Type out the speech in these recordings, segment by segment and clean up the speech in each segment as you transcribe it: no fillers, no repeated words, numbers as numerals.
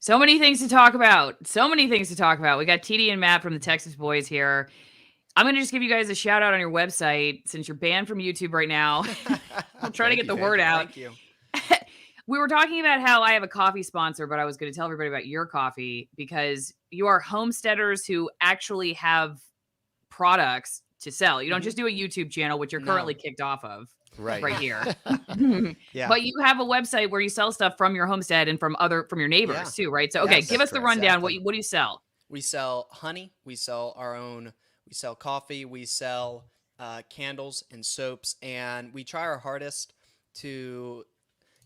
So many things to talk about. So many things to talk about. We got TD and Matt from the Texas Boys here. I'm going to just give you guys a shout out on your website since you're banned from YouTube right now. I'm trying to get the word out. Thank you. We were talking about how I have a coffee sponsor, but I was going to tell everybody about your coffee because you are homesteaders who actually have products to sell. You don't just do a YouTube channel, which you're currently kicked off of right here. Yeah. But you have a website where you sell stuff from your homestead and from your neighbors too, right? So, okay, Yes, give us the rundown. exactly. What do you sell? We sell honey. We sell we sell coffee. We sell candles and soaps. And we try our hardest to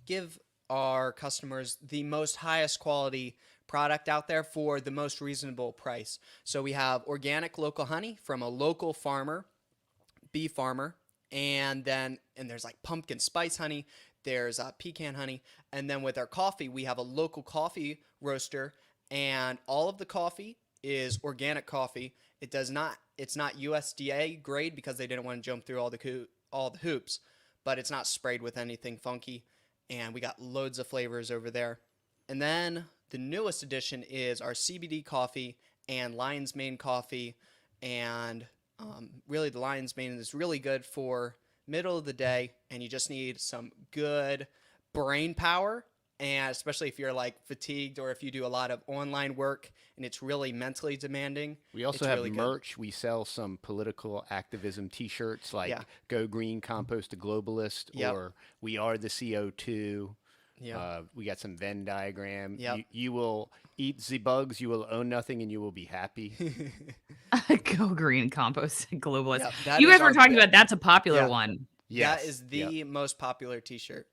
give our customers the most highest quality product out there for the most reasonable price. So we have organic local honey from a local farmer, bee farmer, and there's like pumpkin spice honey, there's pecan honey, and then with our coffee, we have a local coffee roaster, and all of the coffee is organic coffee. It's not USDA grade because they didn't want to jump through all the hoops, but it's not sprayed with anything funky. And we got loads of flavors over there. And then the newest addition is our CBD coffee and lion's mane coffee. And really the lion's mane is really good for middle of the day. And you just need some good brain power. And especially if you're like fatigued or if you do a lot of online work and it's really mentally demanding. We also have merch. We sell some political activism t-shirts like Go Green, Compost a Globalist, or We Are the CO2. We got some Venn diagram. You will eat the bugs, you will own nothing, and you will be happy. Go Green, Compost a Globalist. You guys were talking about that's a popular one. That is the most popular t-shirt.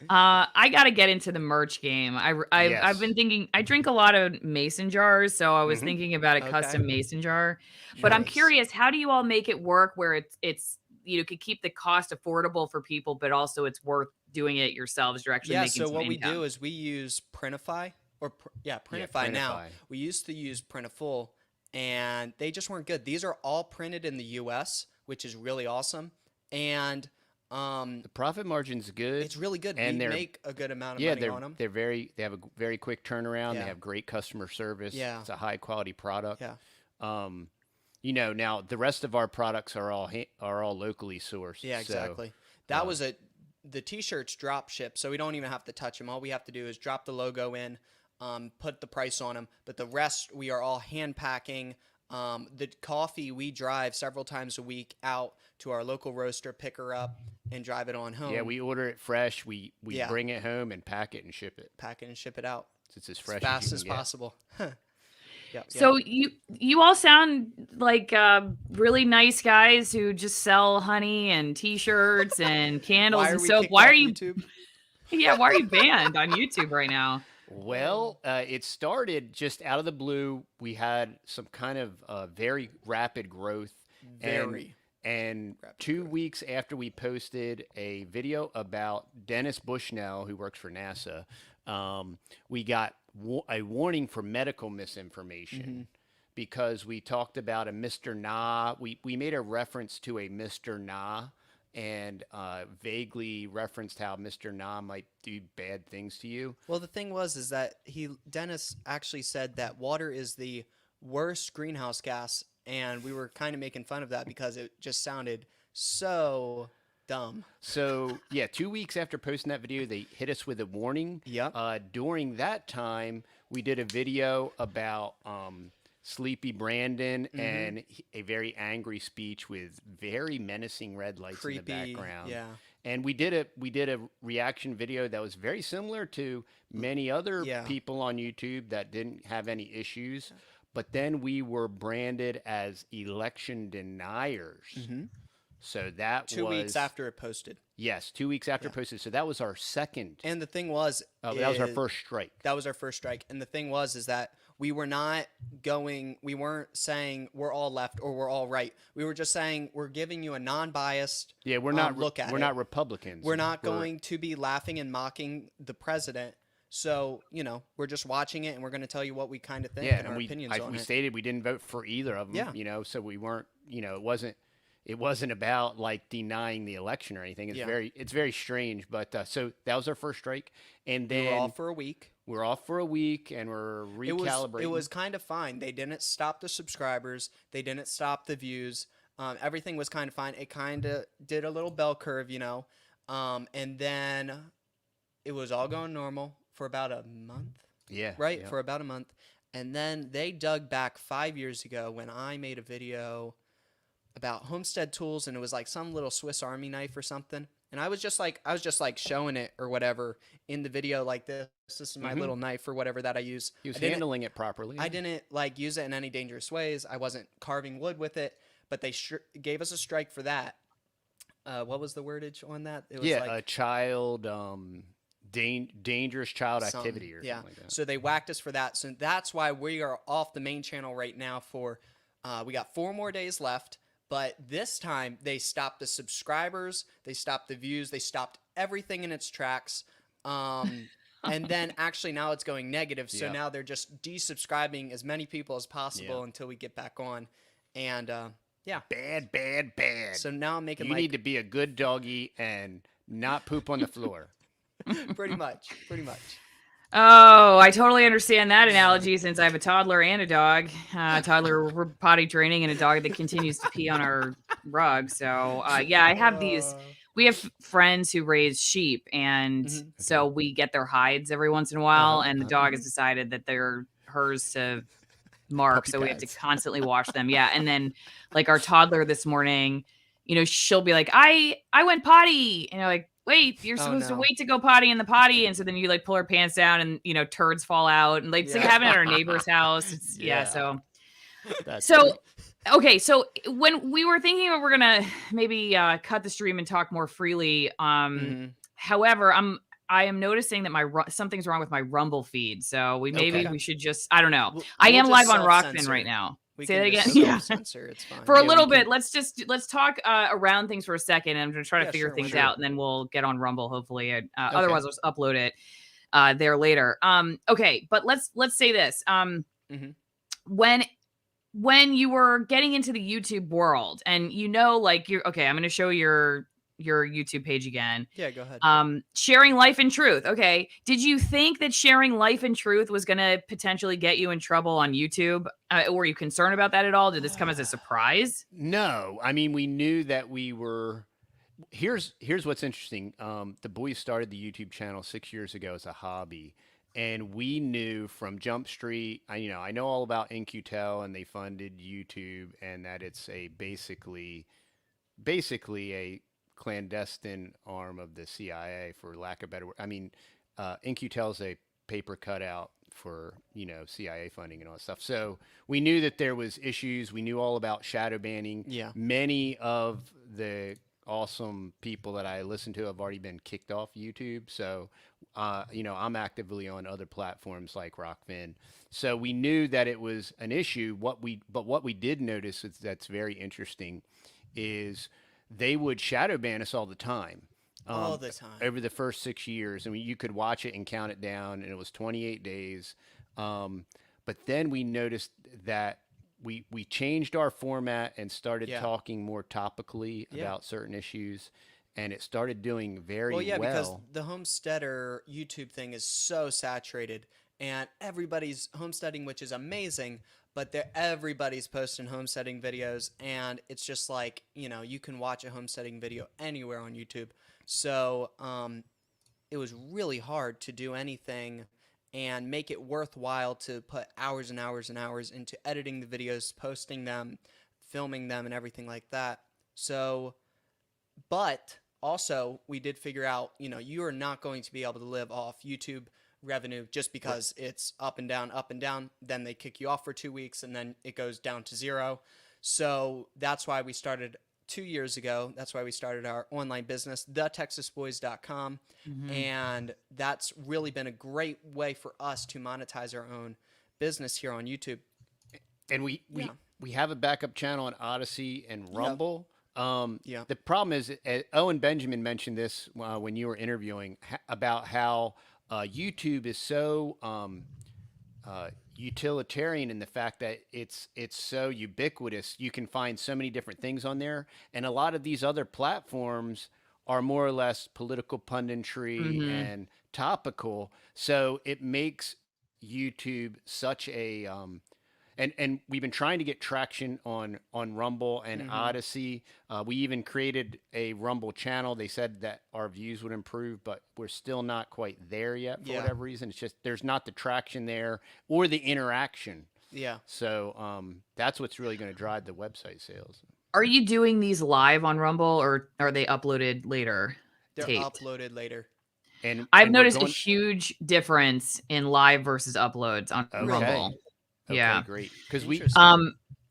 I got to get into the merch game. I've been thinking, I drink a lot of mason jars, so I was thinking about a custom mason jar. But I'm curious, how do you all make it work where it's could keep the cost affordable for people, but also it's worth doing it yourselves? You're actually making some so what income. we do is we use Printify Printify now. We used to use Printful, and they just weren't good. These are all printed in the U.S., which is really awesome, and the profit margin's good. It's really good. And we make a good amount of money on them. They have a very quick turnaround. They have great customer service. It's a high quality product. Now the rest of our products are all locally sourced. Yeah, exactly. So, the t-shirts drop ship, so we don't even have to touch them. All we have to do is drop the logo in, put the price on them. But the rest we are all hand packing. The coffee we drive several times a week out to our local roaster, pick her up, and drive it on home. Yeah, we order it fresh. We bring it home and pack it and ship it. Pack it and ship it out. So it's as fresh fast as possible. So you all sound like really nice guys who just sell honey and t-shirts and candles and soap. Why are you YouTube? Why are you banned on YouTube right now? Well, it started just out of the blue. We had some kind of very rapid growth. And 2 weeks after we posted a video about Dennis Bushnell, who works for NASA, we got a warning for medical misinformation because we talked about a Mr. Nah. We made a reference to a Mr. Nah and vaguely referenced how Mr. Nah might do bad things to you. Well, the thing is that Dennis actually said that water is the worst greenhouse gas, and we were kind of making fun of that because it just sounded so dumb. So, 2 weeks after posting that video, they hit us with a warning. During that time, we did a video about Sleepy Brandon and a very angry speech with very menacing red lights in the background. And we did a reaction video that was very similar to many other people on YouTube that didn't have any issues. But then we were branded as election deniers. So that 2 weeks after it posted. Yes, 2 weeks after it posted. So that was our second. And the thing was, that was our first strike. That was our first strike. And the thing is that we weren't saying we're all left or we're all right. We were just saying we're giving you a non-biased we're not look at it. We're not Republicans. We're not going to be laughing and mocking the president. So, we're just watching it and we're going to tell you what we kind of think and our opinions on it. We stated we didn't vote for either of them, so we weren't, it wasn't about like denying the election or anything. It's very strange. But so that was our first strike, and then we were off for a week. We're off for a week, and we're recalibrating. It was kind of fine. They didn't stop the subscribers. They didn't stop the views. Everything was kind of fine. It kind of did a little bell curve, you know. And then it was all going normal for about a month. Yeah. Right? Yeah. For about a month. And then they dug back 5 years ago when I made a video about homestead tools, and it was like some little Swiss Army knife or something. And I was just like showing it or whatever in the video like this. This is my little knife or whatever that I use. He was handling it properly. I didn't like use it in any dangerous ways. I wasn't carving wood with it, but they gave us a strike for that. What was the wordage on that? It was a child, dangerous child activity or something like that. So they whacked us for that. So that's why we are off the main channel right now for, we got 4 more days left. But this time, they stopped the subscribers, they stopped the views, they stopped everything in its tracks. And then actually now it's going negative. So now they're just desubscribing as many people as possible until we get back on. And Bad. So now I'm making you need to be a good doggy and not poop on the floor. Pretty much. Oh, I totally understand that analogy since I have a toddler and a dog. Toddler we're potty training and a dog that continues to pee on our rug. So, I have we have friends who raise sheep, and so we get their hides every once in a while, and the dog has decided that they're hers to mark, Puppy so we have pads. to constantly wash them. Yeah, and then like our toddler this morning, she'll be like, I went potty, and you're like, wait, you're supposed to wait to go potty in the potty. And so then you like pull her pants down and, turds fall out, and like, it's like having it at our neighbor's house. It's, okay. So when we were thinking we're going to maybe cut the stream and talk more freely. However, I am noticing that something's wrong with my Rumble feed. So we should just, I don't know. I am live on ROKFIN right now. Say that again. Yeah. Censor, it's fine. For a little bit, let's talk around things for a second. I'm going to try to figure things out, and then we'll get on Rumble. Hopefully, otherwise I'll just upload it there later. Okay, but let's say this. When you were getting into the YouTube world, and like I'm going to show your YouTube page again. Yeah, go ahead. Sharing life and truth. Okay. Did you think that sharing life and truth was going to potentially get you in trouble on YouTube? Were you concerned about that at all? Did this come as a surprise? No. I mean, we knew that we were. Here's what's interesting. The boys started the YouTube channel 6 years ago as a hobby, and we knew from Jump Street. I know all about In-Q-Tel, and they funded YouTube, and that it's basically a clandestine arm of the CIA, for lack of better word. I mean, In-Q-Tel is a paper cutout for CIA funding and all that stuff. So we knew that there was issues. We knew all about shadow banning. Yeah. Many of the awesome people that I listen to have already been kicked off YouTube. So I'm actively on other platforms like ROKFIN. So we knew that it was an issue. What we did notice that's very interesting is they would shadow ban us all the time. All the time. Over the first 6 years. I mean, you could watch it and count it down, and it was 28 days. But then we noticed that we changed our format and started talking more topically about certain issues, and it started doing very well. Because the homesteader YouTube thing is so saturated, and everybody's homesteading, which is amazing, but everybody's posting homesteading videos, and it's just like, you can watch a homesteading video anywhere on YouTube. So it was really hard to do anything and make it worthwhile to put hours and hours and hours into editing the videos, posting them, filming them, and everything like that. So, but also we did figure out, you are not going to be able to live off YouTube revenue just because it's up and down, then they kick you off for 2 weeks, and then it goes down to zero. So that's why we started 2 years ago. That's why we started our online business, thetexasboys.com. And that's really been a great way for us to monetize our own business here on YouTube. And we have a backup channel on ODYSEE and Rumble. The problem is, Owen Benjamin mentioned this when you were interviewing about how YouTube is so utilitarian in the fact that it's so ubiquitous. You can find so many different things on there, and a lot of these other platforms are more or less political punditry Mm-hmm. and topical. So it makes YouTube such a and we've been trying to get traction on Rumble and Mm-hmm. Odyssey. We even created a Rumble channel. They said that our views would improve, but we're still not quite there yet for Yeah. whatever reason. It's just there's not the traction there or the interaction. Yeah. So that's what's really going to drive the website sales. Are you doing these live on Rumble, or are they uploaded later? They're Taped? uploaded later. I've And we're noticed a going. huge difference in live versus uploads on Okay. Rumble. Okay, Yeah. great. Because we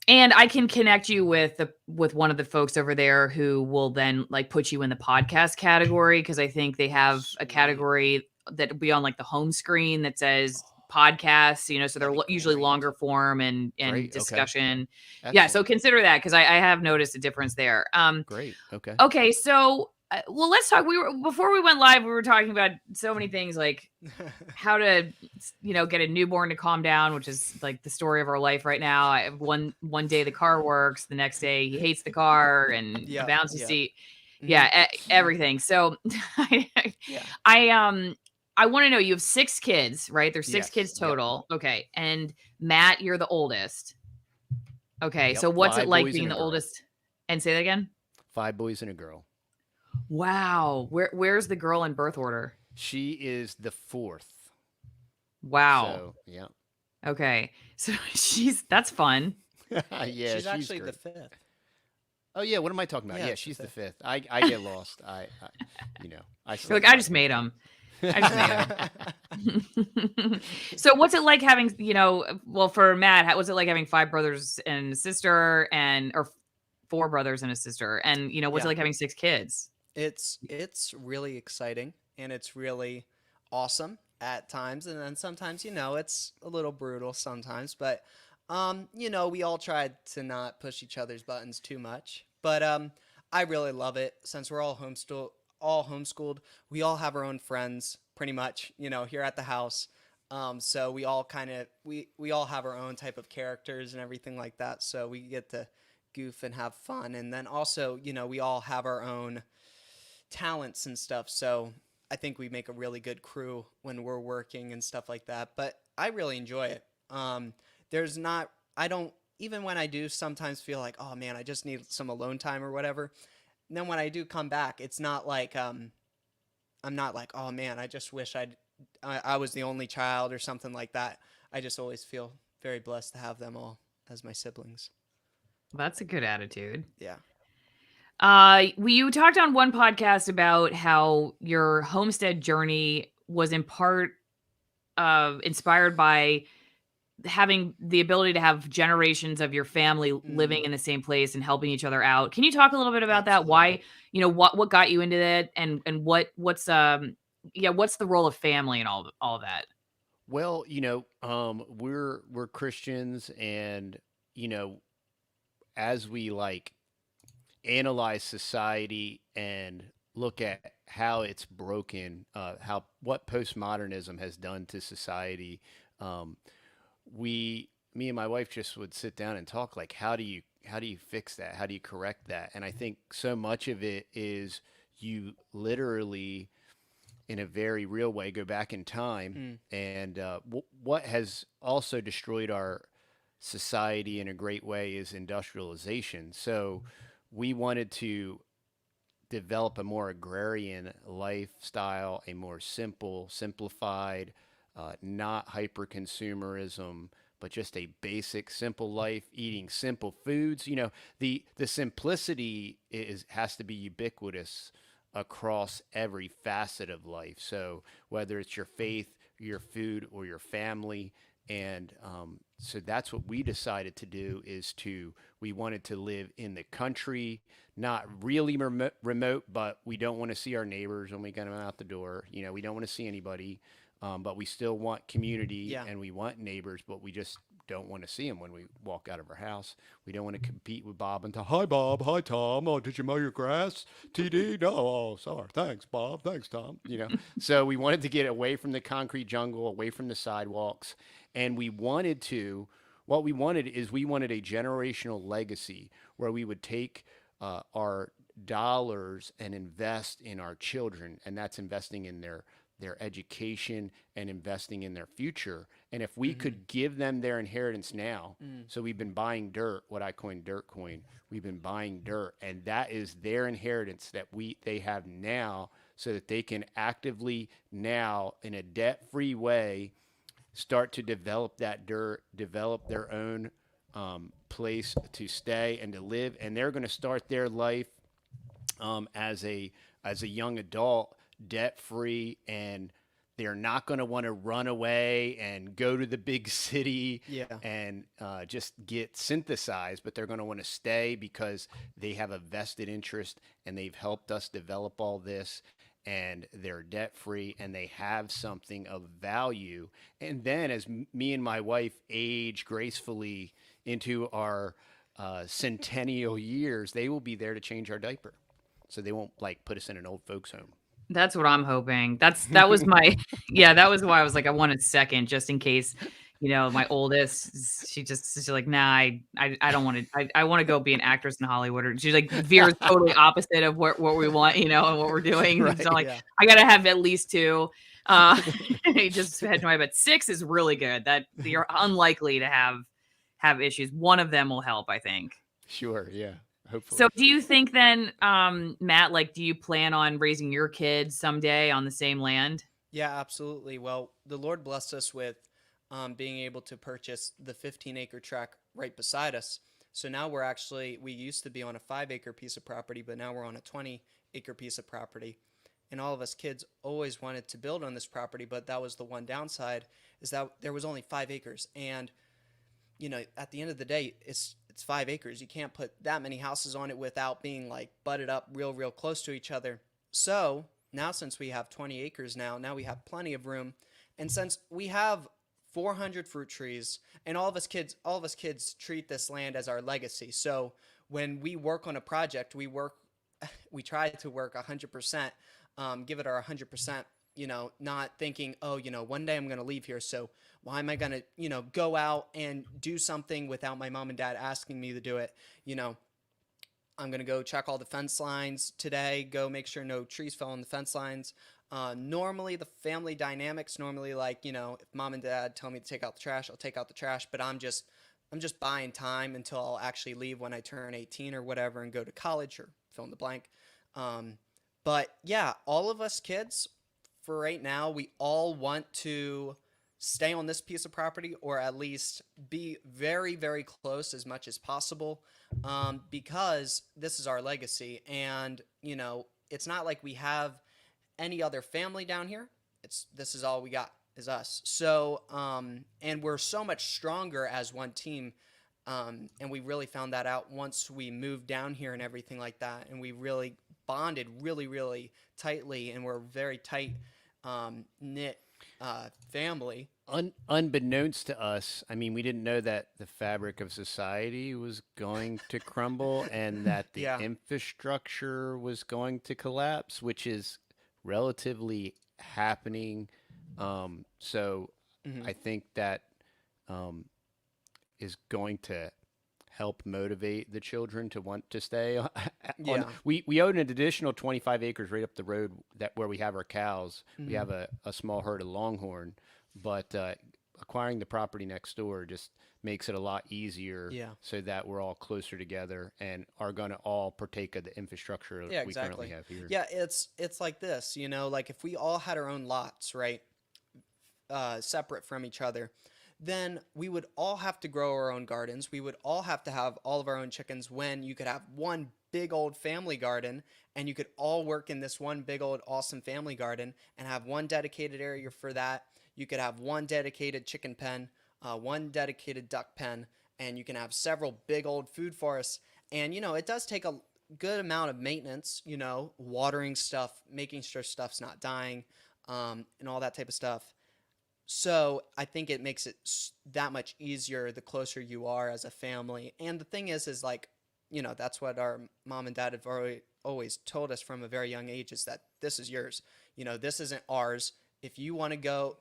And I can connect you with one of the folks over there who will then like put you in the podcast category, because I think they have a category that will be on like the home screen that says podcasts, you know, so they're usually longer form and Great, discussion. okay. Yeah, so consider that, because I have noticed a difference there. Great. Okay. Okay, so well, let's talk. Before we went live, we were talking about so many things, like how to, you know, get a newborn to calm down, which is like the story of our life right now. One day the car works, the next day he hates the car and the bouncy seat. Yeah, everything. So I want to know, you have 6 kids, right? There's 6 kids total. Yep. Okay. And Matt, you're the oldest. Okay. Yep. So what's it like being the oldest? And say that again. 5 boys and a girl. Wow. Where's the girl in birth order? She is the 4th. Wow. So, yeah. Okay. So that's fun. Yeah, she's actually great. the 5th. Oh yeah, what am I talking about? Yeah, she's the 5th. I get lost. I I just made them. So what's it like having, you know, well, for Matt, what's it like having 5 brothers and a sister, or 4 brothers and a sister, and you know, what's it like having 6 kids? It's really exciting, and it's really awesome at times, and then sometimes, you know, it's a little brutal sometimes, but you know, we all tried to not push each other's buttons too much, but I really love it. Since we're all homeschooled, we all have our own friends pretty much, you know, here at the house. So we all kind of we all have our own type of characters and everything like that, so we get to goof and have fun. And then also, you know, we all have our own talents and stuff, so I think we make a really good crew when we're working and stuff like that. But I really enjoy it. I don't, even when I do sometimes feel like, oh man, I just need some alone time or whatever, and then when I do come back, it's not like I'm not like, oh man, I just wish I was the only child or something like that. I just always feel very blessed to have them all as my siblings. That's a good attitude. Yeah. You talked on one podcast about how your homestead journey was in part inspired by having the ability to have generations of your family living in the same place and helping each other out. Can you talk a little bit about that? Why, you know, what got you into that, and what's the role of family and all of that? Well, you know, we're Christians, and you know, as we like analyze society and look at how it's broken, what postmodernism has done to society, me and my wife just would sit down and talk like, how do you fix that? How do you correct that? And I think so much of it is you literally, in a very real way, go back in time. And what has also destroyed our society in a great way is industrialization. So we wanted to develop a more agrarian lifestyle, a more simplified, not hyper consumerism, but just a basic, simple life, eating simple foods. You know, the simplicity has to be ubiquitous across every facet of life. So whether it's your faith, your food, or your family. And so that's what we decided to do, we wanted to live in the country, not really remote, but we don't want to see our neighbors when we get them out the door. You know, we don't want to see anybody, but we still want community and we want neighbors, but we just don't want to see them when we walk out of our house. We don't want to compete with Bob and Tom. Hi, Bob. Hi, Tom. Oh, did you mow your grass? TD? No. Oh, sorry. Thanks, Bob. Thanks, Tom. So we wanted to get away from the concrete jungle, away from the sidewalks. And we wanted a generational legacy where we would take our dollars and invest in our children. And that's investing in their education and investing in their future. And if we could give them their inheritance now, so we've been buying dirt, what I coined dirt coin, we've been buying dirt, and that is their inheritance that they have now, so that they can actively now, in a debt-free way, start to develop that dirt, develop their own place to stay and to live. And they're going to start their life as a young adult, debt-free, and they're not going to want to run away and go to the big city and just get synthesized, but they're going to want to stay because they have a vested interest and they've helped us develop all this, and they're debt-free and they have something of value. And then as me and my wife age gracefully into our centennial years, they will be there to change our diaper. So they won't put us in an old folks home. That's what I'm hoping. That was my, that was why I was like, I wanted second, just in case, my oldest, she's like, nah, I don't want to, I want to go be an actress in Hollywood. Or she's like, veers totally opposite of what we want, and what we're doing. Right, so like, I got to have at least two. He just had to, but 6 is really good. That you're unlikely to have issues. One of them will help, I think. Sure. Yeah. Hopefully. So do you think then, Matt, do you plan on raising your kids someday on the same land? Yeah, absolutely. Well, the Lord blessed us with being able to purchase the 15-acre tract right beside us. So now we used to be on a 5-acre piece of property, but now we're on a 20-acre piece of property. And all of us kids always wanted to build on this property, but that was the one downside, is that there was only 5 acres. And, at the end of the day, it's 5 acres. You can't put that many houses on it without being butted up real close to each other. So now, since we have 20 acres now we have plenty of room. And since we have 400 fruit trees, and all of us kids treat this land as our legacy. So when we work on a project, we try to work 100%, give it our 100%, not thinking, one day I'm going to leave here. So why am I going to, go out and do something without my mom and dad asking me to do it? I'm going to go check all the fence lines today, go make sure no trees fell on the fence lines. Normally the family dynamics, if mom and dad tell me to take out the trash, I'll take out the trash, but I'm just buying time until I'll actually leave when I turn 18 or whatever and go to college or fill in the blank. But yeah, all of us kids, for right now, we all want to stay on this piece of property, or at least be very, very close as much as possible, because this is our legacy. And, it's not like we have any other family down here. This is all we got is us. So, and we're so much stronger as one team. And we really found that out once we moved down here and everything like that. And we really bonded really, really tightly, and we're a very tight, knit family. Unbeknownst to us, we didn't know that the fabric of society was going to crumble and that the infrastructure was going to collapse, which is relatively happening. So I think that is going to help motivate the children to want to stay. We own an additional 25 acres right up the road where we have our cows. We have a small herd of longhorn, but acquiring the property next door just makes it a lot easier, so that we're all closer together and are going to all partake of the infrastructure we currently have here. Yeah, it's like this, if we all had our own lots, right, separate from each other, then we would all have to grow our own gardens. We would all have to have all of our own chickens, when you could have one big old family garden, and you could all work in this one big old awesome family garden and have one dedicated area for that. You could have one dedicated chicken pen, one dedicated duck pen, and you can have several big old food forests. And, it does take a good amount of maintenance, watering stuff, making sure stuff's not dying, and all that type of stuff. So I think it makes it that much easier the closer you are as a family. And the thing is like, that's what our mom and dad have always told us from a very young age, is that this is yours. This isn't ours. If you want to go,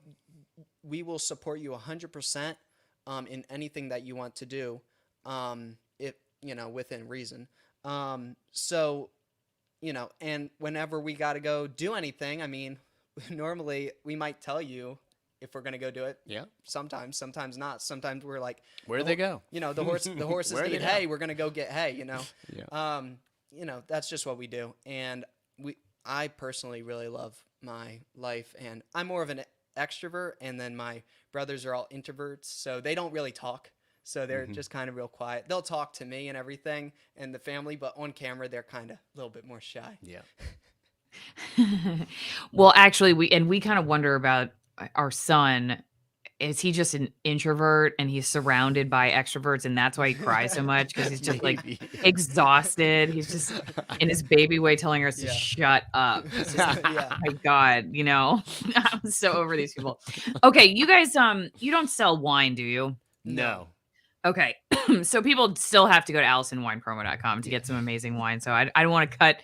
we will support you 100% in anything that you want to do, if, within reason. So, and whenever we got to go do anything, I mean, normally we might tell you if we're going to go do it. Yeah. Sometimes not. Sometimes we're like, where do they go? The horses need hay. We're going to go get hay, Yeah. That's just what we do. And I personally really love my life, and I'm more of an extrovert, and then my brothers are all introverts, so they don't really talk. So they're just kind of real quiet. They'll talk to me and everything and the family, but on camera, they're kind of a little bit more shy. Yeah. Well, actually, we kind of wonder about our son. Is he just an introvert and he's surrounded by extroverts, and that's why he cries so much? Because he's just like exhausted. He's just in his baby way telling us to shut up. It's just like, oh my God, I'm so over these people. Okay, you guys, you don't sell wine, do you? No. Okay. So people still have to go to AllisonWinePromo.com to get some amazing wine. So I don't want to cut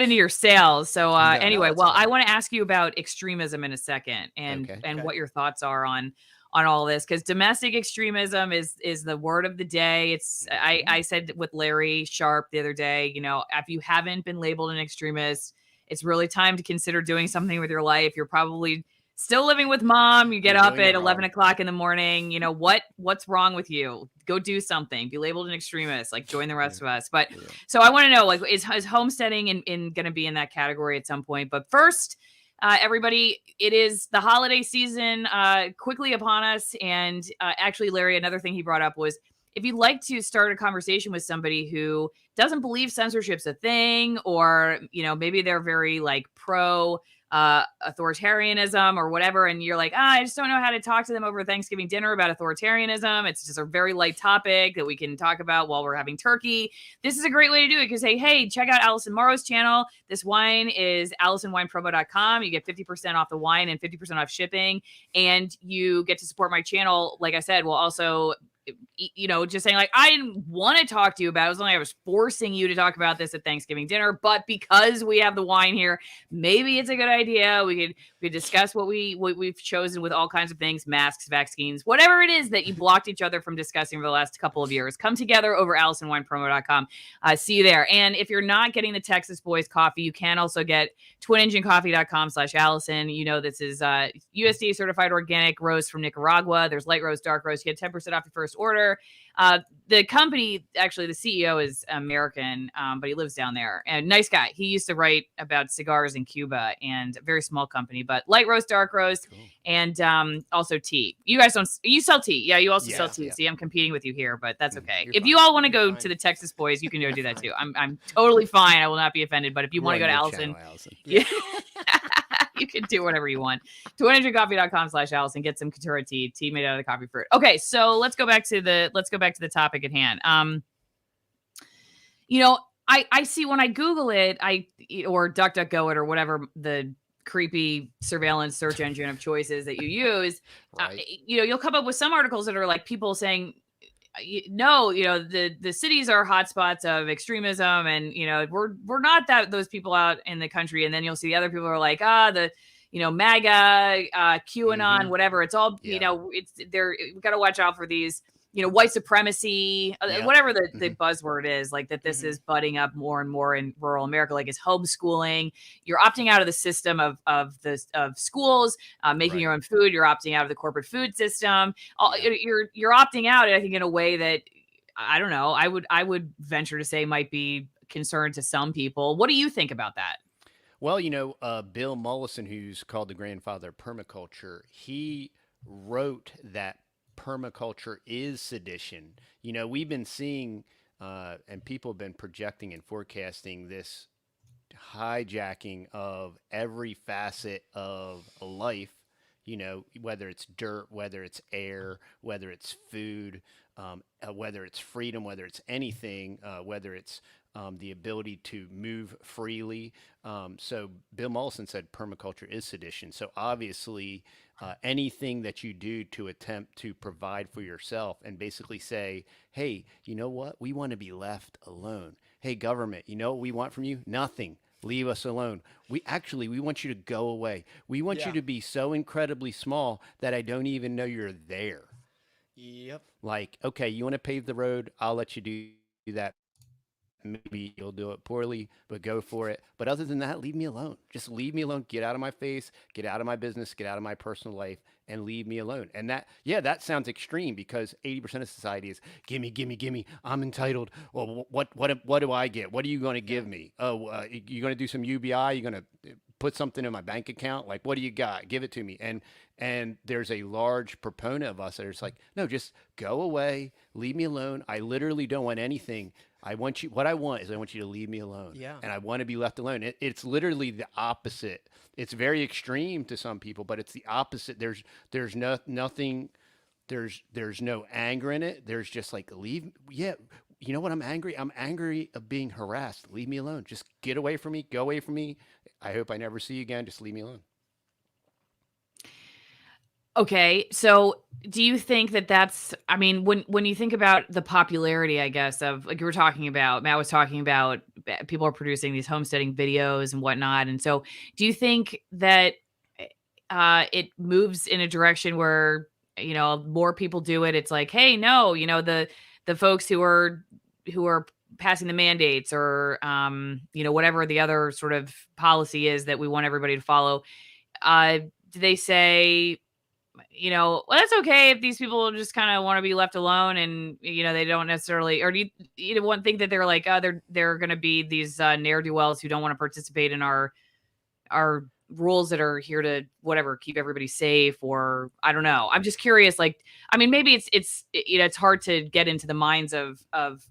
into your sales. So anyway, well, I want to ask you about extremism in a second, and what your thoughts are on all this, because domestic extremism is the word of the day. It's I said with Larry Sharp the other day, if you haven't been labeled an extremist, it's really time to consider doing something with your life. You're probably still living with mom. You get up at 11 o'clock in the morning. What's wrong with you? Go do something. Be labeled an extremist. Like, join the rest of us. But so I want to know, like, is homesteading in going to be in that category at some point? But first, everybody, it is the holiday season quickly upon us. And actually, Larry, another thing he brought up was, if you'd like to start a conversation with somebody who doesn't believe censorship's a thing, or, maybe they're very like pro authoritarianism or whatever, and you're like, I just don't know how to talk to them over Thanksgiving dinner about authoritarianism. It's just a very light topic that we can talk about while we're having turkey. This is a great way to do it. You can say, hey, check out Allison Morrow's channel. This wine is AllisonWinePromo.com. You get 50% off the wine and 50% off shipping, and you get to support my channel. Like I said, we'll also, just saying, like, I didn't want to talk to you about it. It was only I was forcing you to talk about this at Thanksgiving dinner, but because we have the wine here, maybe it's a good idea. We could discuss what we've chosen with all kinds of things, masks, vaccines, whatever it is that you blocked each other from discussing for the last couple of years. Come together over AllisonWinePromo.com. See you there. And if you're not getting the Texas Boys coffee, you can also get TwinEngineCoffee.com/Allison. This is USDA certified organic roast from Nicaragua. There's light roast, dark roast. You get 10% off your first order. The company, actually, the CEO is American, but he lives down there, and nice guy. He used to write about cigars in Cuba, and a very small company, but light roast, dark roast, and also tea. You guys you sell tea. Yeah, you also sell tea. Yeah. See, I'm competing with you here, but that's okay. If you all want to go to the Texas Boys, you can go do that too. I'm totally fine. I will not be offended, but if you want to go to Allison. Yeah. You can do whatever you want. TwinEngineCoffee.com/Allison. Get some Katura tea made out of the coffee fruit. Okay, so let's go back to the topic at hand. I see when I Google it, or DuckDuckGo it, or whatever the creepy surveillance search engine of choice is that you use. Right. You'll come up with some articles that are like people saying, no, the cities are hotspots of extremism, and we're not those people out in the country. And then you'll see the other people are like, the MAGA, QAnon, whatever. It's all it's there. We got to watch out for these, white supremacy, whatever the buzzword is, like that. This is budding up more and more in rural America. Like, it's homeschooling. You're opting out of the system of schools, making your own food. You're opting out of the corporate food system. You're opting out, I think, in a way that, I don't know, I would venture to say might be concern to some people. What do you think about that? Well, Bill Mollison, who's called the grandfather of permaculture, he wrote that permaculture is sedition. We've been seeing, and people have been projecting and forecasting this hijacking of every facet of life, whether it's dirt, whether it's air, whether it's food, whether it's freedom, whether it's anything, whether it's the ability to move freely. So Bill Mollison said permaculture is sedition. So obviously, anything that you do to attempt to provide for yourself and basically say, hey, you know what? We want to be left alone. Hey, government, you know what we want from you? Nothing. Leave us alone. We want you to go away. We want you Yeah. to be so incredibly small that I don't even know you're there. Yep. Like, okay, you want to pave the road? I'll let you do that. Maybe you'll do it poorly, but go for it. But other than that, leave me alone. Just leave me alone. Get out of my face, get out of my business, get out of my personal life, and leave me alone. And that, yeah, that sounds extreme because 80% of society is gimme, gimme, gimme. I'm entitled. Well, what do I get? What are you going to give me? Oh, you're going to do some UBI? You're going to put something in my bank account? Like, what do you got? Give it to me. And there's a large proponent of us that are just like, no, just go away, leave me alone. I literally don't want anything. What I want is I want you to leave me alone. Yeah. And I want to be left alone. It's literally the opposite. It's very extreme to some people, but it's the opposite. There's nothing, there's no anger in it. There's just like, yeah, you know what? I'm angry. I'm angry of being harassed. Leave me alone. Just get away from me. Go away from me. I hope I never see you again. Just leave me alone. Okay, so do you think that that's I mean, when you think about the popularity, I guess, of like you were talking about, Matt was talking about people are producing these homesteading videos and whatnot. And so do you think that it moves in a direction where, more people do it? It's like, hey, no, the folks who are passing the mandates or whatever the other sort of policy is that we want everybody to follow, do they say, well, that's okay if these people just kind of want to be left alone and, they don't necessarily, or do you one think that they're like, oh, they're going to be these ne'er-do-wells who don't want to participate in our rules that are here to whatever, keep everybody safe, or I don't know. I'm just curious. Like, I mean, maybe it's hard to get into the minds of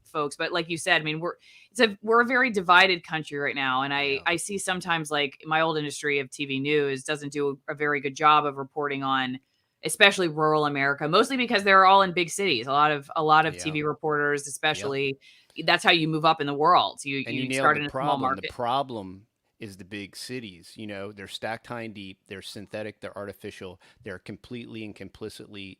folks, but like you said, I mean, we're a very divided country right now. And I see sometimes like my old industry of TV news doesn't do a very good job of reporting on, especially rural America, mostly because they're all in big cities. A lot of TV reporters, especially, that's how you move up in the world. So And you you nailed start the in a small problem. The market. problem is the big cities. They're stacked high and deep. They're synthetic. They're artificial. They're completely and complicitly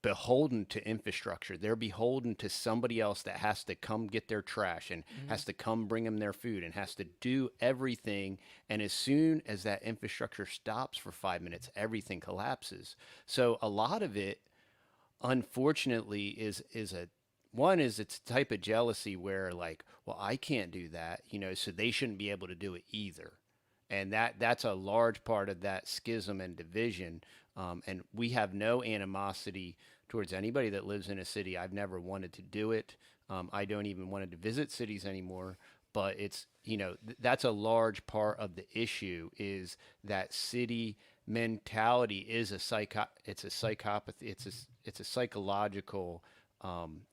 beholden to infrastructure. They're beholden to somebody else that has to come get their trash and has to come bring them their food and has to do everything. And as soon as that infrastructure stops for 5 minutes, everything collapses. So a lot of it, unfortunately, is it's a type of jealousy where like, well, I can't do that, so they shouldn't be able to do it either. And that's a large part of that schism and division. And we have no animosity towards anybody that lives in a city. I've never wanted to do it. I don't even want to visit cities anymore. But it's, that's a large part of the issue is that city mentality is it's a psychopathy. It's a psychological,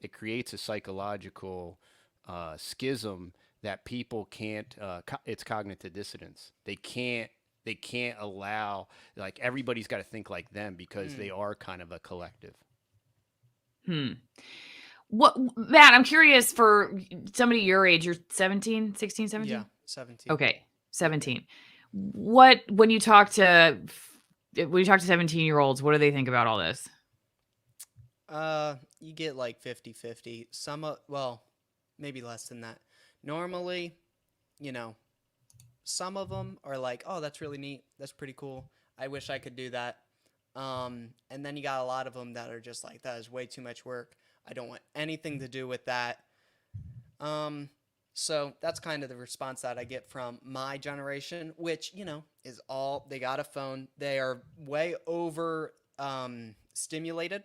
it creates a psychological schism that people can't, it's cognitive dissonance. They can't allow, like, everybody's got to think like them because they are kind of a collective. What, Matt, I'm curious, for somebody your age, you're 17, 16, 17? Yeah, 17. Okay, 17. When you talk to 17-year-olds, what do they think about all this? You get like 50-50. Well, maybe less than that. Normally, some of them are like, oh, that's really neat. That's pretty cool. I wish I could do that. And then you got a lot of them that are just like, that is way too much work. I don't want anything to do with that. So that's kind of the response that I get from my generation, which, is they got a phone. They are way over stimulated,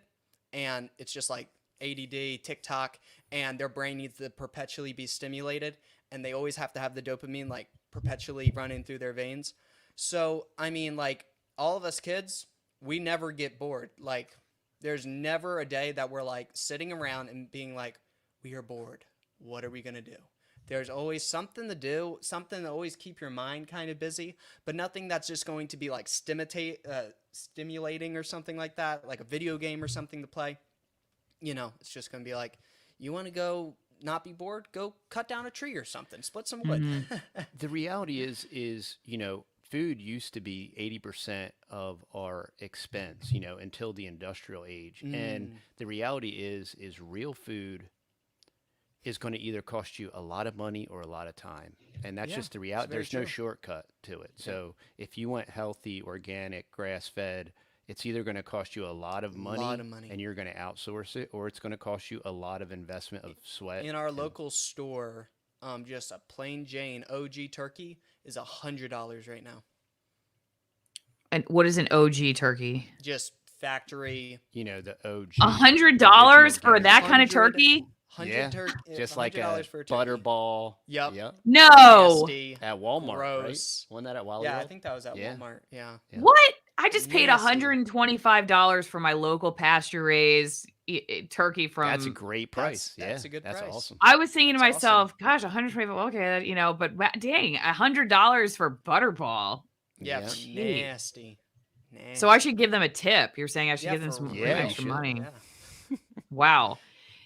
and it's just like ADD, TikTok, and their brain needs to perpetually be stimulated, and they always have to have the dopamine like perpetually running through their veins. So, I mean, like, all of us kids, we never get bored. Like, there's never a day that we're like sitting around and being like, we are bored. What are we going to do? There's always something to do, something to always keep your mind kind of busy, but nothing that's just going to be like stimulating or something like that, like a video game or something to play. It's just going to be like, you want to go not be bored, go cut down a tree or something, split some wood. Mm-hmm. The reality is, food used to be 80% of our expense, until the industrial age. And the reality is real food is going to either cost you a lot of money or a lot of time. And that's just the reality. There's no shortcut to it. So if you want healthy, organic, grass-fed, it's either going to cost you a lot of money and you're going to outsource it, or it's going to cost you a lot of investment of sweat. In our local store, just a plain Jane OG turkey is $100 right now. And what is an OG turkey? Just factory. The OG. $100 for that kind of turkey? Just like a butterball. Yep. No. Nasty. At Walmart, Gross. right? Wasn't that at Walmart? Yeah, I think that was at Walmart. Yeah. What? I just paid $125 for my local pasture-raised turkey from. That's a great price. That's a good price. That's awesome. I was thinking to myself, gosh, $125. Okay, but dang, $100 for butterball. Yeah, nasty. So I should give them a tip. You're saying I should give them some extra money. Yeah. Wow.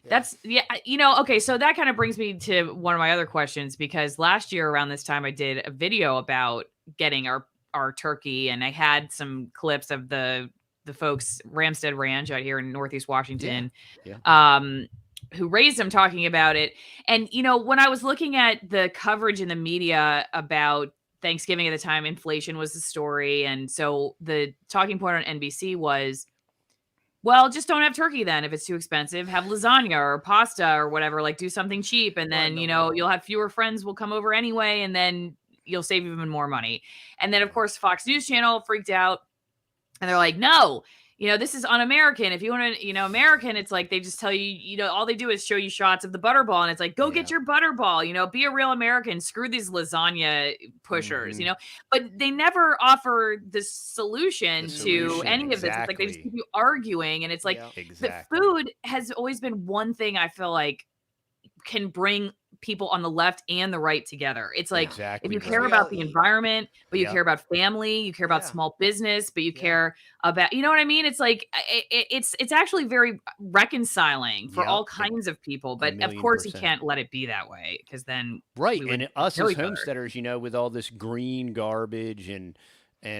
That's okay. So that kind of brings me to one of my other questions, because last year around this time I did a video about getting our turkey, and I had some clips of the folks Ramstead Ranch out here in Northeast Washington, who raised them, talking about it. And when I was looking at the coverage in the media about Thanksgiving at the time, inflation was the story, and so the talking point on NBC was, well, just don't have turkey then if it's too expensive. Have lasagna or pasta or whatever, like do something cheap, and then you'll have fewer friends will come over anyway, and then you'll save even more money. And then of course Fox News Channel freaked out, and they're like, no, this is un-American. If you want to, American, it's like they just tell you, all they do is show you shots of the butterball, and it's like, go get your butterball, be a real American, screw these lasagna pushers, but they never offer the solution to any of this. It's like they just keep you arguing, and it's like, but food has always been one thing I feel like can bring people on the left and the right together. It's like, if you care about the environment, but you care about family, you care about small business, but you care about, you know what I mean? It's like, it's actually very reconciling for all kinds of people, but of course you can't let it be that way, because then and us as homesteaders, with all this green garbage and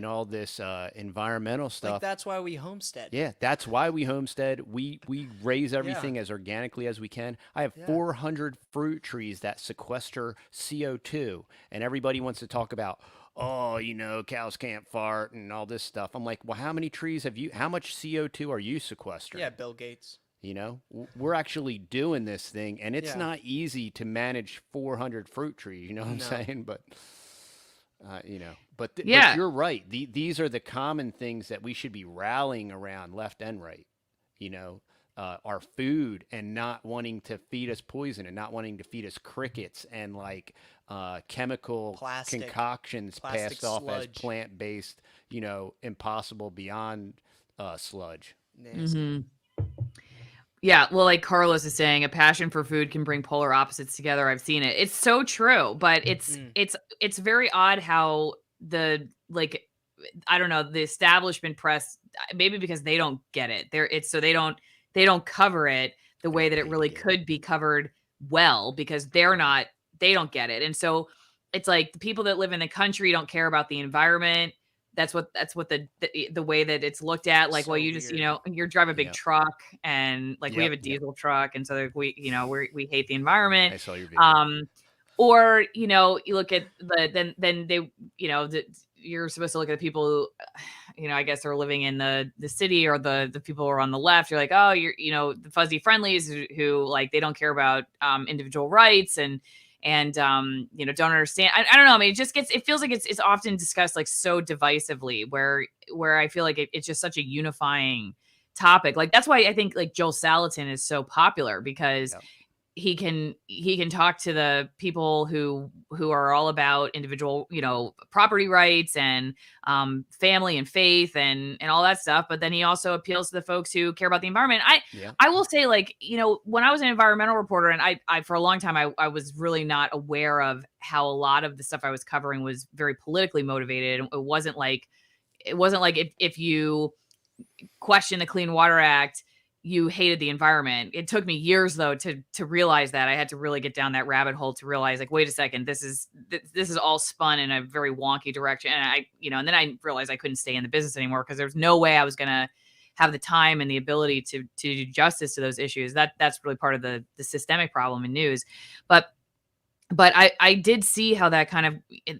all this environmental stuff. Like, that's why we homestead. Yeah, that's why we homestead. We raise everything as organically as we can. I have 400 fruit trees that sequester CO2, and everybody wants to talk about, cows can't fart and all this stuff. I'm like, well, how many trees how much CO2 are you sequestering? Yeah, Bill Gates. We're actually doing this thing, and it's not easy to manage 400 fruit trees. You know what I'm saying? But... but you're right. These are the common things that we should be rallying around, left and right. Our food, and not wanting to feed us poison, and not wanting to feed us crickets and chemical concoctions passed off as plant-based, impossible beyond sludge. Mm-hmm. Yeah, well, like Carlos is saying, a passion for food can bring polar opposites together. I've seen it. It's so true, but it's very odd how the establishment press, maybe because they don't get it. They don't cover it the way that it really could be covered well, because they don't get it. And so it's like the people that live in the country don't care about the environment. That's what the way that it's looked at. Like, so well, you just, you drive a big truck, and we have a diesel truck. And so we hate the environment. I saw your video. Or, you look at then they, you're supposed to look at the people who, I guess are living in the city, or the people who are on the left. You're like, oh, you're, the fuzzy friendlies who like, they don't care about individual rights and don't understand. I don't know. I mean, it feels like it's often discussed like so divisively, where I feel like it's just such a unifying topic. Like, that's why I think like Joel Salatin is so popular, because he can talk to the people who are all about individual, property rights and family and faith and all that stuff. But then he also appeals to the folks who care about the environment. I will say, like, when I was an environmental reporter, and I for a long time, I was really not aware of how a lot of the stuff I was covering was very politically motivated. It wasn't like if you question the Clean Water Act, you hated the environment. It took me years though to realize that. I had to really get down that rabbit hole to realize, like, wait a second, this is all spun in a very wonky direction. And and then I realized I couldn't stay in the business anymore because there's no way I was gonna have the time and the ability to do justice to those issues. That's really part of the systemic problem in news. But I did see how that kind of,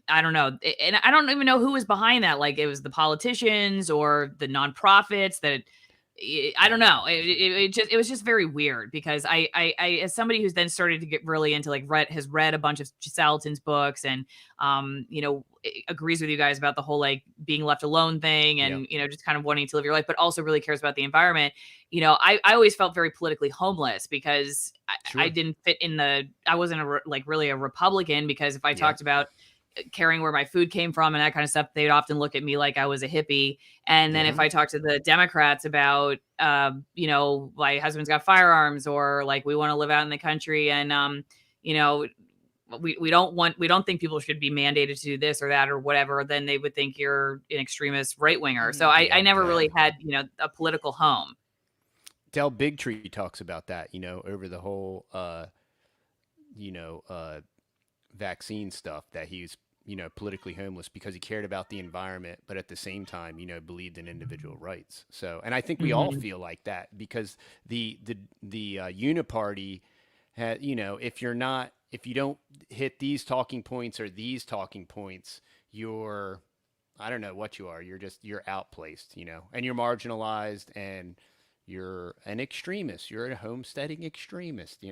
I don't know, and I don't even know who was behind that. Like, it was the politicians or the nonprofits that, I don't know. It was just very weird because I as somebody who's then started to get really into, like, has read a bunch of Salatin's books and agrees with you guys about the whole, like, being left alone thing and just kind of wanting to live your life, but also really cares about the environment. I always felt very politically homeless because I didn't fit in I wasn't really a Republican, because if I talked about caring where my food came from and that kind of stuff, they'd often look at me like I was a hippie. And then if I talked to the Democrats about, my husband's got firearms, or like, we want to live out in the country and, we don't think people should be mandated to do this or that or whatever, then they would think you're an extremist right winger. So I never really had, a political home. Del Bigtree talks about that, over the whole, vaccine stuff, that he's, politically homeless because he cared about the environment, but at the same time, believed in individual rights. So, and I think we all feel like that because the uniparty has, if you don't hit these talking points or these talking points, I don't know what you are. You're outplaced, and you're marginalized, and you're an extremist. You're a homesteading extremist,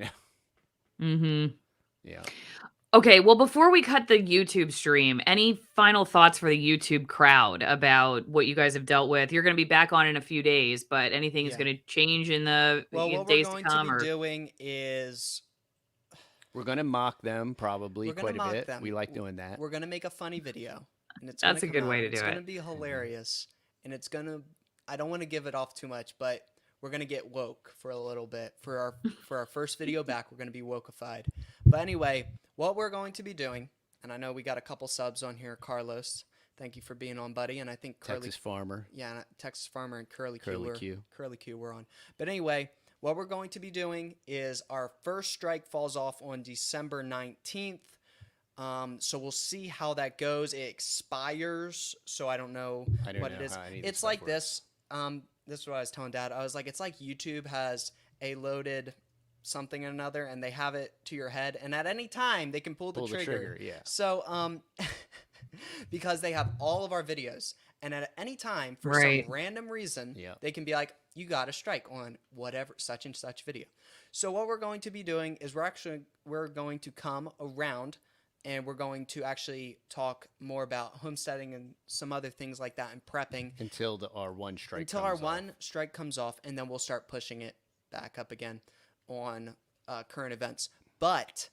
Mm-hmm. Yeah. Okay, well, before we cut the YouTube stream, any final thoughts for the YouTube crowd about what you guys have dealt with? You're going to be back on in a few days, but anything is going to change in the days to come? What we're going to be doing is we're going to mock them probably quite a bit. We like doing that. We're going to make a funny video, and that's a good way to do it. It's going to be hilarious, and I don't want to give it off too much, but we're going to get woke for a little bit. For our first video back, we're going to be wokeified. But anyway, what we're going to be doing, and I know we got a couple subs on here. Carlos, thank you for being on, buddy. And I think Texas Farmer. Yeah, Texas Farmer and Curly Q were on. But anyway, what we're going to be doing is our first strike falls off on December 19th. So we'll see how that goes. It expires, so I don't know what it is. It's like this. This is what I was telling Dad. I was like, it's like YouTube has a loaded something and another, and they have it to your head, and at any time they can pull the trigger. Yeah. So, because they have all of our videos, and at any time, for some random reason, they can be like, you got a strike on whatever, such and such video. So what we're going to be doing is we're going to come around, and we're going to actually talk more about homesteading and some other things like that, and prepping until our one strike comes off, and then we'll start pushing it back up again on current events. But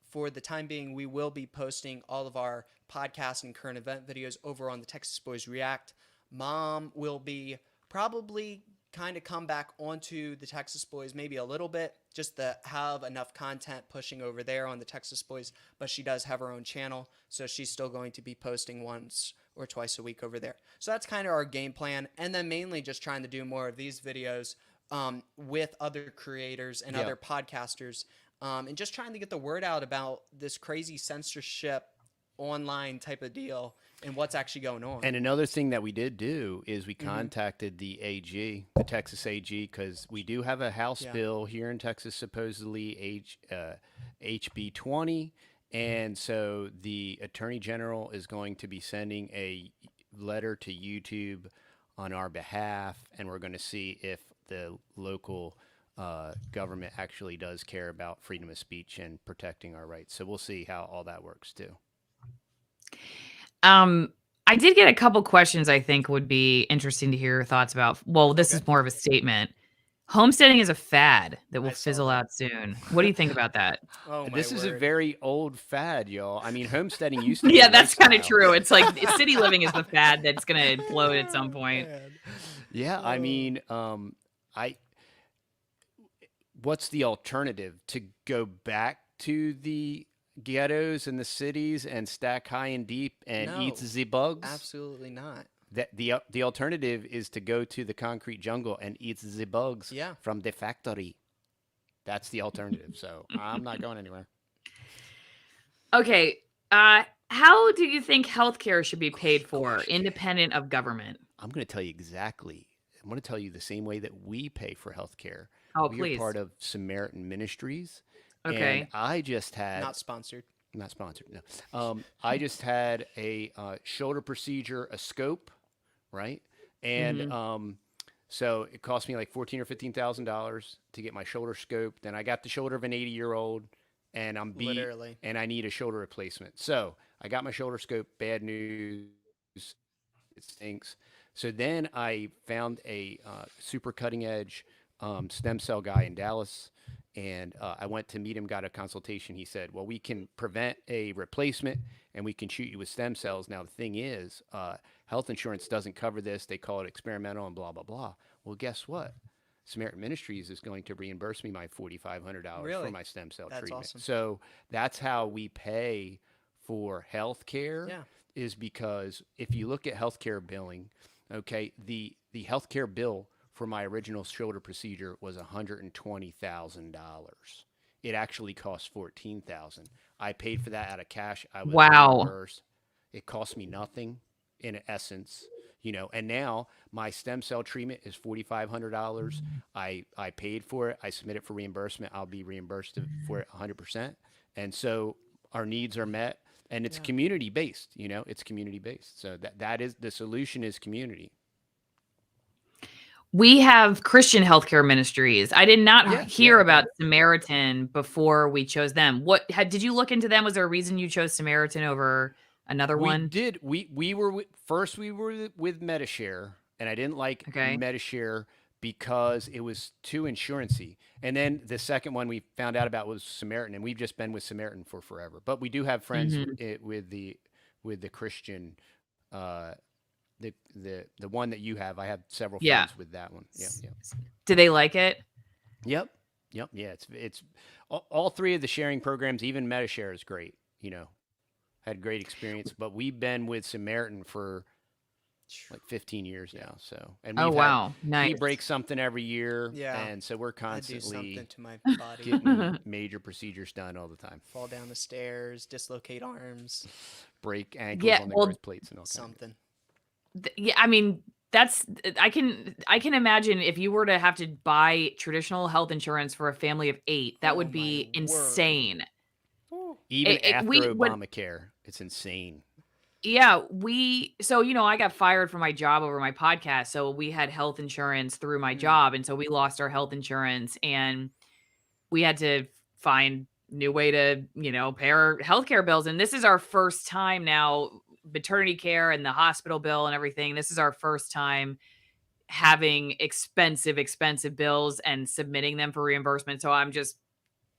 for the time being, we will be posting all of our podcast and current event videos over on the Texas Boys React. Mom will be probably kind of come back onto the Texas Boys maybe a little bit, just to have enough content pushing over there on the Texas Boys, but she does have her own channel, so she's still going to be posting once or twice a week over there. So that's kind of our game plan, and then mainly just trying to do more of these videos with other creators and other podcasters, and just trying to get the word out about this crazy censorship online type of deal and what's actually going on. And another thing that we did do is we contacted the AG, the Texas AG, because we do have a House bill here in Texas, supposedly HB 20. And so the Attorney General is going to be sending a letter to YouTube on our behalf, and we're going to see if the local government actually does care about freedom of speech and protecting our rights. So we'll see how all that works too. I did get a couple questions I think would be interesting to hear your thoughts about. Well, this is more of a statement. Homesteading is a fad that will fizzle out soon. What do you think about that? This is a very old fad, y'all. I mean, homesteading used to be that's kind of true. It's like city living is the fad that's going to implode at some point. Yeah, I mean, what's the alternative? To go back to the ghettos and the cities and stack high and deep and eat the bugs? Absolutely not. the alternative is to go to the concrete jungle and eat the bugs from the factory. That's the alternative. So I'm not going anywhere. Okay. How do you think healthcare should be paid for, independent of government? I'm going to tell you exactly. I'm going to tell you the same way that we pay for healthcare. Oh, we please. are part of Samaritan Ministries. Okay. And I just had not sponsored. No. I just had a shoulder procedure, a scope, right? And so it cost me like $14,000 or $15,000 to get my shoulder scoped. Then I got the shoulder of an 80-year-old, and I'm beat, Literally. and I need a shoulder replacement. So I got my shoulder scoped. Bad news, it stinks. So then I found a super cutting edge stem cell guy in Dallas. And I went to meet him, got a consultation. He said, well, we can prevent a replacement and we can shoot you with stem cells. Now, the thing is, health insurance doesn't cover this. They call it experimental and blah, blah, blah. Well, guess what? Samaritan Ministries is going to reimburse me my $4,500 for my stem cell treatment. Awesome. So that's how we pay for health care is because if you look at healthcare billing, okay, the healthcare bill for my original shoulder procedure was $120,000. It actually cost $14,000. I paid for that out of cash. I was reimbursed. It cost me nothing in essence, and now my stem cell treatment is $4,500. I paid for it. I submitted for reimbursement. I'll be reimbursed for it 100%. And so our needs are met, and it's community based, it's community based. So that is the solution is community. We have Christian healthcare ministries. I did not hear about Samaritan before we chose them. Did you look into them? Was there a reason you chose Samaritan over another one? We did. We were with Medishare, and I didn't like Medishare because it was too insurancy. And then the second one we found out about was Samaritan, and we've just been with Samaritan for forever. But we do have friends with the Christian. The one that you have, I have several friends with that one. Yeah. Do they like it? Yep. Yeah. It's all three of the sharing programs. Even Medishare is great. Had great experience. But we've been with Samaritan for like 15 years now. So and nice. We break something every year. Yeah. And so we're constantly I do something to my body. getting major procedures done all the time. Fall down the stairs, dislocate arms, break ankles on the growth plates and all something. Yeah, I mean, I can imagine if you were to have to buy traditional health insurance for a family of 8, that would be insane. Even after Obamacare, it's insane. Yeah, I got fired from my job over my podcast, so we had health insurance through my job, and so we lost our health insurance, and we had to find new way to, pay our healthcare bills, and this is our first time now. Maternity care and the hospital bill and everything. This is our first time having expensive bills and submitting them for reimbursement. So I'm just,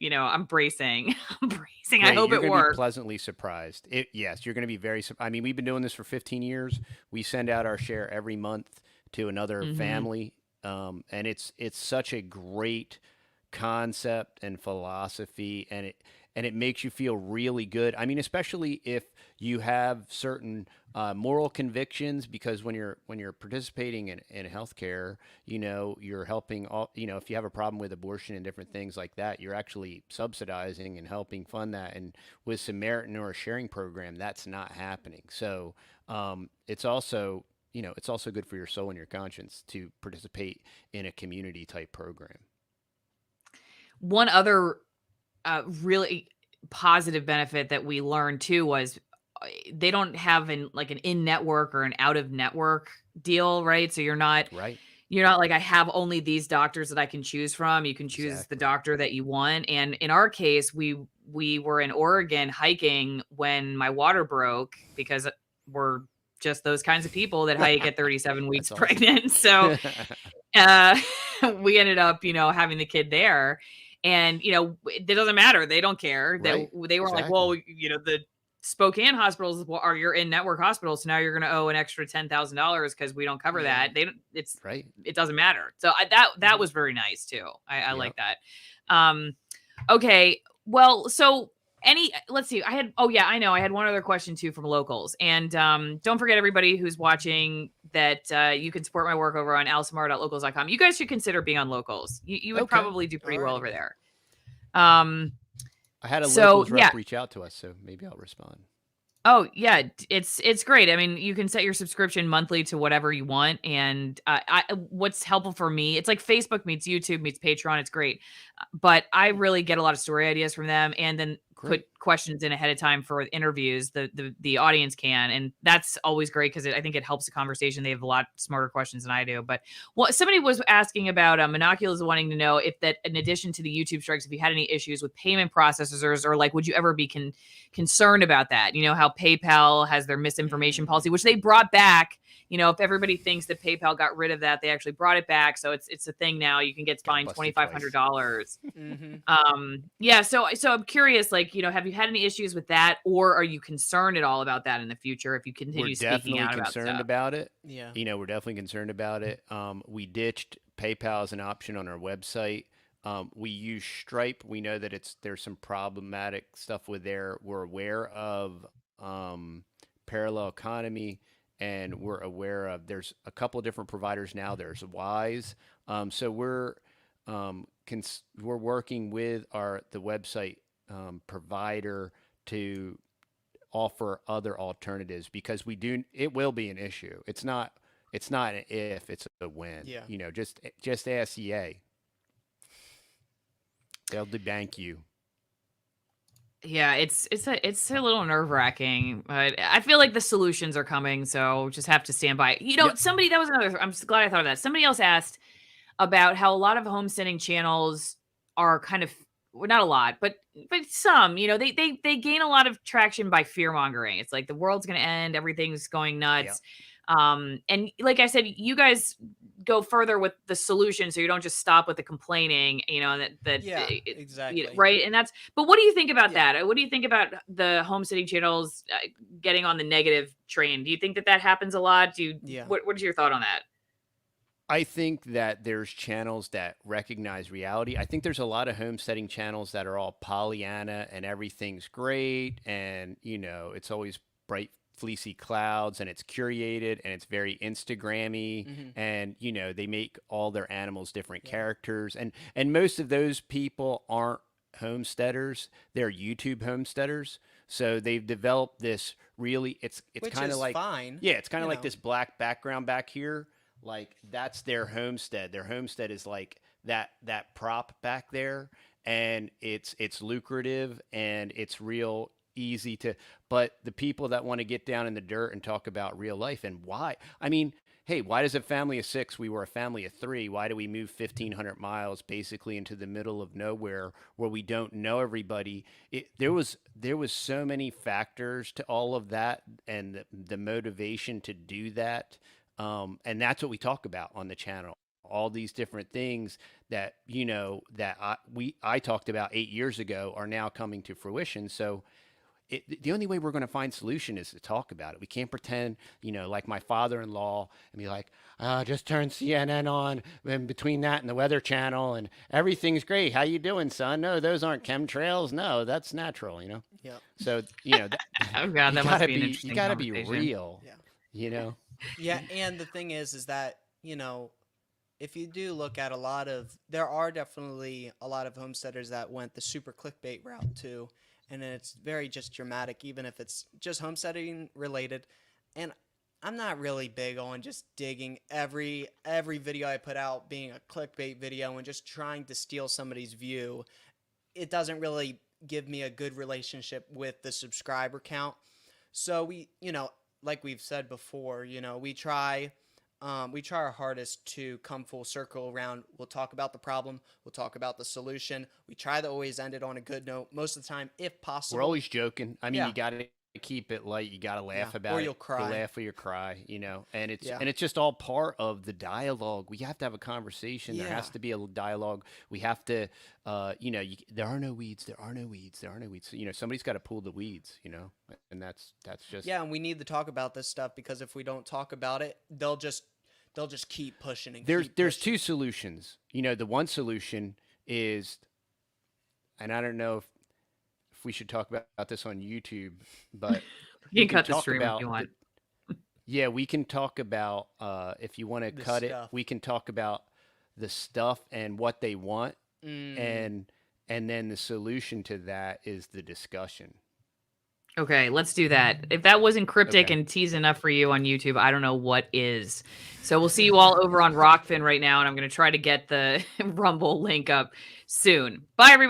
I'm bracing. Great. I hope you're it works. Be pleasantly surprised. Yes, you're going to be very. I mean, we've been doing this for 15 years. We send out our share every month to another family, and it's such a great concept and philosophy, and it makes you feel really good. I mean, especially if you have certain moral convictions, because when you're participating in healthcare, you're helping all, if you have a problem with abortion and different things like that, you're actually subsidizing and helping fund that. And with Samaritan or a sharing program, that's not happening. So it's also good for your soul and your conscience to participate in a community type program. One other really positive benefit that we learned too was they don't have an in-network or an out-of-network deal, right? So you're not like, I have only these doctors that I can choose from. You can choose the doctor that you want. And in our case, we were in Oregon hiking when my water broke, because we're just those kinds of people that hike at 37 weeks pregnant. So we ended up, having the kid there. And, it doesn't matter. They don't care. They were like, well, the Spokane hospitals are your in-network hospitals. So now you're going to owe an extra $10,000 because we don't cover that. It doesn't matter. So that was very nice too. I like that. Okay. Well, so let's see. I know. I had one other question too from locals. And don't forget, everybody who's watching, that you can support my work over on alsamar.locals.com. You guys should consider being on Locals. You would probably do pretty well over there. I had a locals rep reach out to us, so maybe I'll respond. Oh yeah, it's great. I mean, you can set your subscription monthly to whatever you want, and what's helpful for me, it's like Facebook meets YouTube meets Patreon. It's great, but I really get a lot of story ideas from them, and then put questions in ahead of time for interviews. The audience can, and that's always great because I think it helps the conversation. They have a lot smarter questions than I do. But somebody was asking about Monoculus, wanting to know if that, in addition to the YouTube strikes, if you had any issues with payment processors, or like, would you ever be concerned about that? You know how PayPal has their misinformation policy, which they brought back. You know, if everybody thinks that PayPal got rid of that, they actually brought it back. So it's a thing now. You can get fined $2,500. Yeah. So I'm curious, like, you know, have you had any issues with that, or are you concerned at all about that in the future if you continue speaking out about stuff? We're definitely concerned about it. Yeah. You know, we're definitely concerned about it. We ditched PayPal as an option on our website. We use Stripe. We know that there's some problematic stuff with there. We're aware of parallel economy. And we're aware of, there's a couple of different providers now. There's Wise. So we're working with the website provider to offer other alternatives, because it will be an issue. It's not an if, it's a when. Yeah. You know, just ask EA. They'll debank you. Yeah, it's a little nerve-wracking, but I feel like the solutions are coming, so just have to stand by. You know, that was another, I'm glad I thought of that. Somebody else asked about how a lot of homesteading channels are kind of, well, not a lot, but some, you know, they gain a lot of traction by fear-mongering. It's like the world's going to end, everything's going nuts. And like I said, you guys go further with the solution, so you don't just stop with the complaining, you know, exactly. You know, right. And but what do you think about that? What do you think about the homesteading channels getting on the negative train? Do you think that happens a lot? What is your thought on that? I think that there's channels that recognize reality. I think there's a lot of homesteading channels that are all Pollyanna and everything's great, and, you know, it's always bright fleecy clouds, and it's curated, and it's very Instagrammy, and, you know, they make all their animals different characters, and most of those people aren't homesteaders. They're YouTube homesteaders. So they've developed this really, it's kind of like, fine. Yeah, it's kind of like this black background back here. Like, that's their homestead. Their homestead is like that prop back there, and it's lucrative, and it's real easy to, but the people that want to get down in the dirt and talk about real life and why, I mean, hey, why does a family of 6, we were a family of 3, why do we move 1,500 miles basically into the middle of nowhere where we don't know everybody? There was so many factors to all of that, and the motivation to do that. And that's what we talk about on the channel. All these different things that, you know, that I talked about 8 years ago are now coming to fruition. So the only way we're going to find solution is to talk about it. We can't pretend, you know, like my father-in-law, and be like, just turn CNN on, and between that and the Weather Channel, and everything's great. How you doing, son? No, those aren't chemtrails. No, that's natural, you know? Yeah. So, you know, oh God, that must be an interesting you got to be real, you know? Yeah, and the thing is that, you know, if you do look at there are definitely a lot of homesteaders that went the super clickbait route too. And it's very just dramatic, even if it's just homesteading related. And I'm not really big on just digging every video I put out being a clickbait video and just trying to steal somebody's view. It doesn't really give me a good relationship with the subscriber count. So we, you know, like we've said before, you know, we try our hardest to come full circle around. We'll talk about the problem. We'll talk about the solution. We try to always end it on a good note most of the time, if possible. We're always joking. I mean, you got to keep it light. You got to laugh about it. Or you'll cry. You'll laugh or you cry, you know, and it's just all part of the dialogue. We have to have a conversation. There has to be a dialogue. We have to, you know, there are no weeds. There are no weeds. There are no weeds. So, you know, somebody's got to pull the weeds, you know, and that's just. Yeah. And we need to talk about this stuff, because if we don't talk about it, they'll just keep pushing. And there's 2 solutions. You know, the one solution is, and I don't know if we should talk about this on YouTube, but you can cut the stream if you want. Yeah, we can talk about if you want to cut stuff. it. We can talk about the stuff and what they want, and then the solution to that is the discussion. Okay, let's do that. If that wasn't cryptic and tease enough for you on YouTube, I don't know what is. So we'll see you all over on ROKFIN right now, and I'm going to try to get the Rumble link up soon. Bye, everybody.